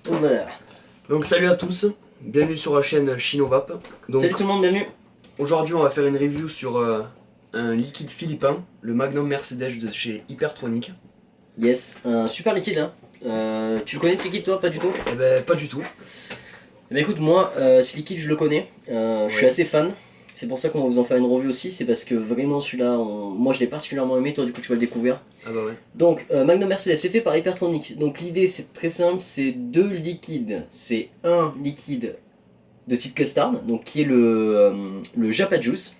Voilà. Donc salut à tous, bienvenue sur la chaîne Chinovap. Donc Salut tout le monde, bienvenue. aujourd'hui on va faire une review sur un liquide philippin, le Magnum Mercedes de chez Hypertronic. Yes, un super liquide hein. Tu le connais ce liquide toi? Pas du tout? Eh ben pas du tout. Eh ben écoute, moi ce liquide je le connais, je suis Ouais. assez fan. C'est pour ça qu'on va vous en faire une review aussi, c'est parce que vraiment celui-là, moi je l'ai particulièrement aimé, toi du coup tu vas le découvrir. Ah bah ouais. Donc Magnum Mercedes, c'est fait par Hypertronic. Donc l'idée c'est très simple, c'est deux liquides. C'est un liquide de type custard, donc qui est le Japa Juice,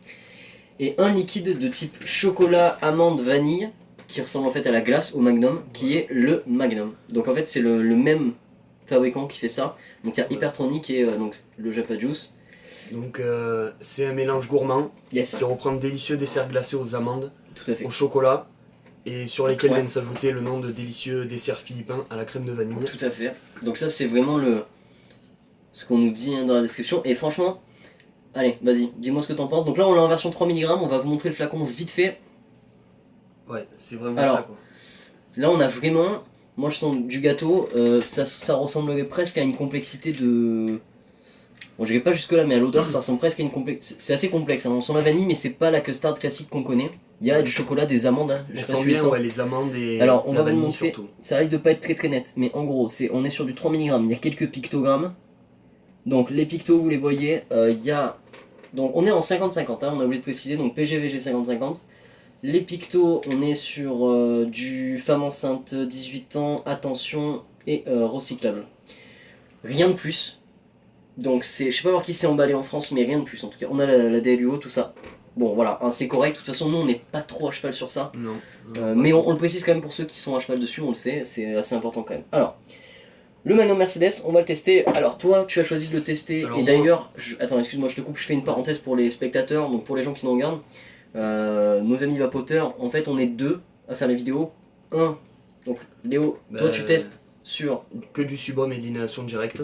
et un liquide de type chocolat, amande, vanille, qui ressemble en fait à la glace au Magnum, qui est le Magnum. Donc en fait c'est le même fabricant qui fait ça. Donc il y a Ouais. Hypertronic et donc le Japa Juice. Donc c'est un mélange gourmand Yes, qui reprend de délicieux desserts glacés aux amandes, tout à fait. au chocolat et sur lesquels Ouais. viennent s'ajouter le nom de délicieux desserts philippins à la crème de vanille. Tout à fait. Donc ça c'est vraiment ce qu'on nous dit hein, dans la description. Et franchement, allez, vas-y, dis-moi ce que t'en penses. Donc là on l'a en version 3 mg, on va vous montrer le flacon vite fait. Ouais, c'est vraiment Alors, ça quoi. Là on a vraiment, moi je sens du gâteau, ça ressemblerait presque à une complexité de... Bon je vais pas jusque là mais à l'odeur ça ressemble presque à une complexité, c'est assez complexe, hein. On sent la vanille mais c'est pas la custard classique qu'on connaît. Il y a du chocolat, des amandes, hein. Je On sais pas sent si tu les bien sens. ouais, les amandes et Alors on la va vous le vanille montrer, surtout. ça risque de pas être très net, mais en gros on est sur du 3 mg, il y a quelques pictogrammes. Donc les pictos vous les voyez, il y a... Donc on est en 50-50, hein, on a oublié de préciser, donc PGVG 50-50. Les pictos, on est sur du femme enceinte 18 ans, attention, et recyclable. Rien de plus. Donc c'est, je sais pas voir qui s'est emballé en France, mais rien de plus en tout cas. On a la DLUO, tout ça. Bon voilà, hein, c'est correct, de toute façon nous on n'est pas trop à cheval sur ça. Non. Mais on le précise quand même pour ceux qui sont à cheval dessus, on le sait, c'est assez important quand même. Alors, le Magnum Mercedes, on va le tester. Alors toi, tu as choisi de le tester, Alors et moi- d'ailleurs, attends, excuse-moi, je te coupe, je fais une parenthèse pour les spectateurs, donc pour les gens qui nous regardent. Nos amis vapoteurs, en fait on est deux à faire les vidéos. Un, donc Léo, toi tu testes sur, Que du subom et de l'inhalation directe.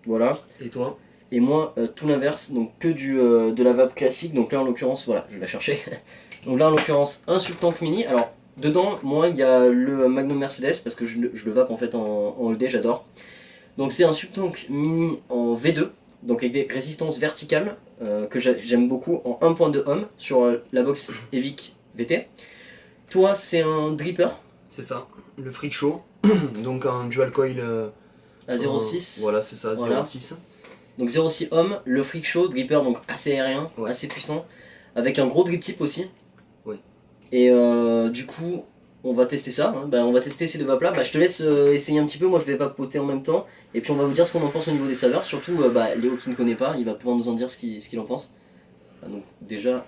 voilà, Et toi? et moi tout l'inverse, donc que de la vape classique, donc là en l'occurrence, voilà, je vais la chercher. Donc là en l'occurrence, un Subtank Mini, alors dedans, moi il y a le Magnum Mercedes, parce que je le vape en fait en ED, j'adore. Donc c'est un Subtank Mini en V2, donc avec des résistances verticales, que j'aime beaucoup, en 1.2 ohm sur la box Evic VT. Toi, c'est un dripper C'est ça, le freak show, donc un dual coil à 0.6. voilà, c'est ça, Voilà. 0.6. Donc 0.6 ohm, le freak show, dripper donc assez aérien, Ouais. assez puissant, avec un gros drip tip aussi. Ouais. Et du coup, on va tester ça, hein. On va tester ces deux vapes là. Je te laisse essayer un petit peu, moi je vais vapoter en même temps. Et puis on va vous dire ce qu'on en pense au niveau des saveurs. Surtout Léo qui ne connaît pas, il va pouvoir nous en dire ce qu'il en pense. Donc déjà,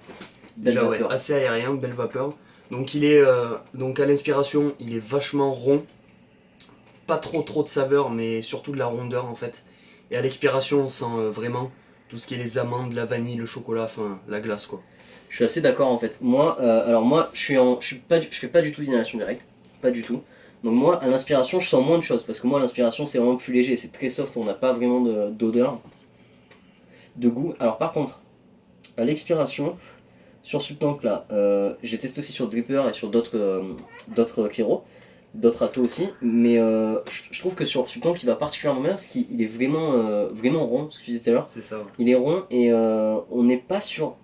belle Déjà ouais, vapeur. assez aérien, belle vapeur. Donc il est donc à l'inspiration, il est vachement rond. Pas trop de saveur, mais surtout de la rondeur en fait. Et à l'expiration, on sent vraiment tout ce qui est les amandes, la vanille, le chocolat, enfin la glace quoi. Je suis assez d'accord en fait. Moi, alors moi, je fais pas du tout d'inhalation directe, pas du tout. Donc moi, à l'inspiration, je sens moins de choses parce que moi, à l'inspiration, c'est vraiment plus léger, c'est très soft, on n'a pas vraiment d'odeur, de goût. Alors par contre, à l'expiration, sur Subtank là, j'ai testé aussi sur Dripper et sur d'autres Kiro, d'autres Atto aussi, mais je trouve que sur Subtank il va particulièrement bien parce qu'il est vraiment rond, ce que tu disais tout à l'heure. C'est ça. Ouais. Il est rond et on n'est pas sur...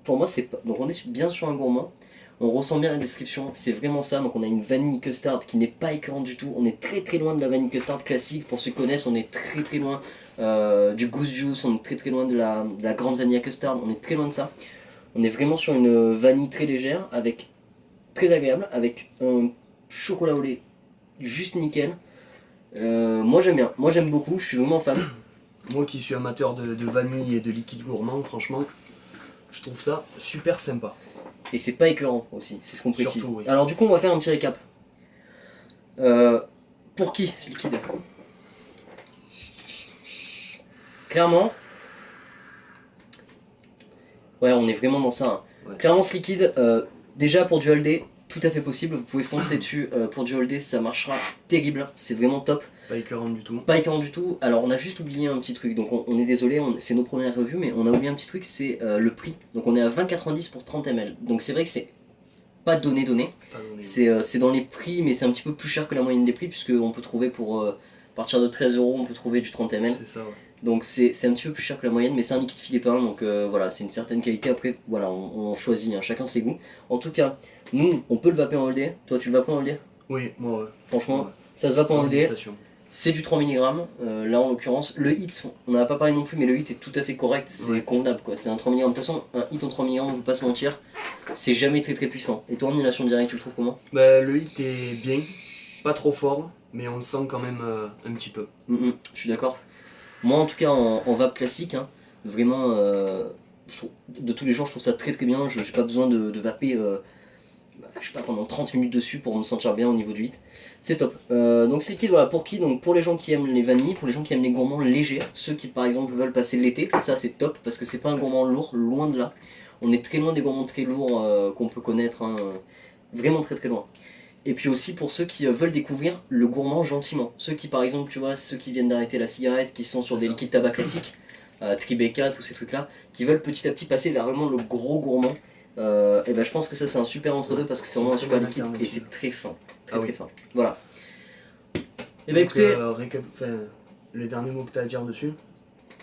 Pour moi, c'est pas... Donc on est bien sur un gourmand. On ressent bien la description, c'est vraiment ça. Donc on a une vanille custard qui n'est pas écœurante du tout. On est très loin de la vanille custard classique. Pour ceux qui connaissent, on est très loin du goose juice. On est très loin de la grande vanille custard. On est très loin de ça. On est vraiment sur une vanille très légère, avec très agréable, avec un chocolat au lait juste nickel. Moi j'aime bien, moi j'aime beaucoup, je suis vraiment fan. Moi qui suis amateur de vanille et de liquide gourmand, franchement, je trouve ça super sympa. Et c'est pas écœurant aussi, c'est ce qu'on précise. Surtout, oui. Alors du coup on va faire un petit récap. Pour qui ce liquide? Clairement, ouais on est vraiment dans ça, hein. Ouais. Clairement ce liquide, déjà pour du all day, tout à fait possible, vous pouvez foncer dessus pour du all day, ça marchera terrible, c'est vraiment top. Pas écœurant du tout. Pas écœurant du tout. Alors on a juste oublié un petit truc, donc on est désolé, c'est nos premières revues, mais on a oublié un petit truc, c'est le prix. Donc on est à 20,90 pour 30 ml. Donc c'est vrai que c'est pas donné. Pas donné. C'est dans les prix, mais c'est un petit peu plus cher que la moyenne des prix, puisqu'on peut trouver pour À partir de 13 € on peut trouver du 30 ml. C'est ça, ouais. Donc c'est un petit peu plus cher que la moyenne, mais c'est un liquide Philippin, donc voilà, c'est une certaine qualité. Après, voilà, on choisit, hein, chacun ses goûts. En tout cas, nous, on peut le vaper en all day. Toi, tu le vapes en all day? Oui, moi, ouais. Franchement, Ouais. ça se vape en Sans all day. hésitation. C'est du 3 mg. Là, en l'occurrence, le hit, on n'en a pas parlé non plus, mais le hit est tout à fait correct. C'est Ouais. convenable, quoi. C'est un 3 mg. De toute façon, un hit en 3 mg, on ne peut pas se mentir, c'est jamais très très puissant. Et toi, en inhalation directe, tu le trouves comment? Bah, le hit est bien, pas trop fort, mais on le sent quand même un petit peu. Je suis d'accord. Moi, en tout cas, en vape classique, hein, vraiment, de tous les jours, je trouve ça très très bien. Je n'ai pas besoin de vaper je sais pas, pendant 30 minutes dessus pour me sentir bien au niveau du hit. C'est top. Donc, c'est liquide, voilà. Pour qui? Donc, pour les gens qui aiment les vanilles, pour les gens qui aiment les gourmands légers, ceux qui par exemple veulent passer l'été, ça c'est top parce que c'est pas un gourmand lourd, loin de là. On est très loin des gourmands très lourds qu'on peut connaître, hein, vraiment très très loin. Et puis aussi pour ceux qui veulent découvrir le gourmand gentiment. Ceux qui par exemple, tu vois, ceux qui viennent d'arrêter la cigarette, qui sont sur C'est des ça. liquides tabac classiques, Tribeca, tous ces trucs là, qui veulent petit à petit passer vers vraiment le gros gourmand. Et ben je pense que ça c'est un super entre deux parce que c'est vraiment un super bonne liquide et alternative. c'est très fin. Très Ah très oui. fin. Voilà. Et ben Donc, écoutez, les derniers mots que tu as à dire dessus.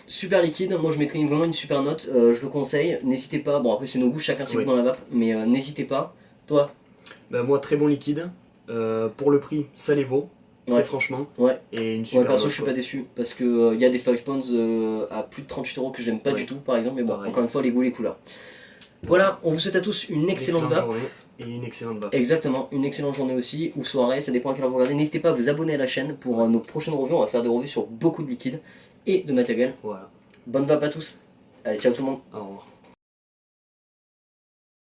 super liquide, moi je mettrais vraiment une super note, je le conseille. N'hésitez pas, bon après c'est nos goûts, chacun ses Oui. goûts dans la vape, mais n'hésitez pas. Toi? Bah, moi, très bon liquide. Pour le prix, ça les vaut. Ouais. Très franchement. Ouais. Et une Ouais, super perso, note, je suis quoi. pas déçu parce que y a des 5 pounds à plus de 38 € que j'aime pas Ouais. du tout, par exemple. Mais bon, Pareil. encore une fois, les goûts, les couleurs. Voilà, on vous souhaite à tous une excellente vape. journée et une excellente vape. Exactement, une excellente journée aussi, ou soirée, ça dépend à quelle heure vous regardez. N'hésitez pas à vous abonner à la chaîne pour nos prochaines revues. On va faire des revues sur beaucoup de liquides et de matériel. Voilà. Bonne vape à tous. Allez, ciao tout le monde. Au revoir.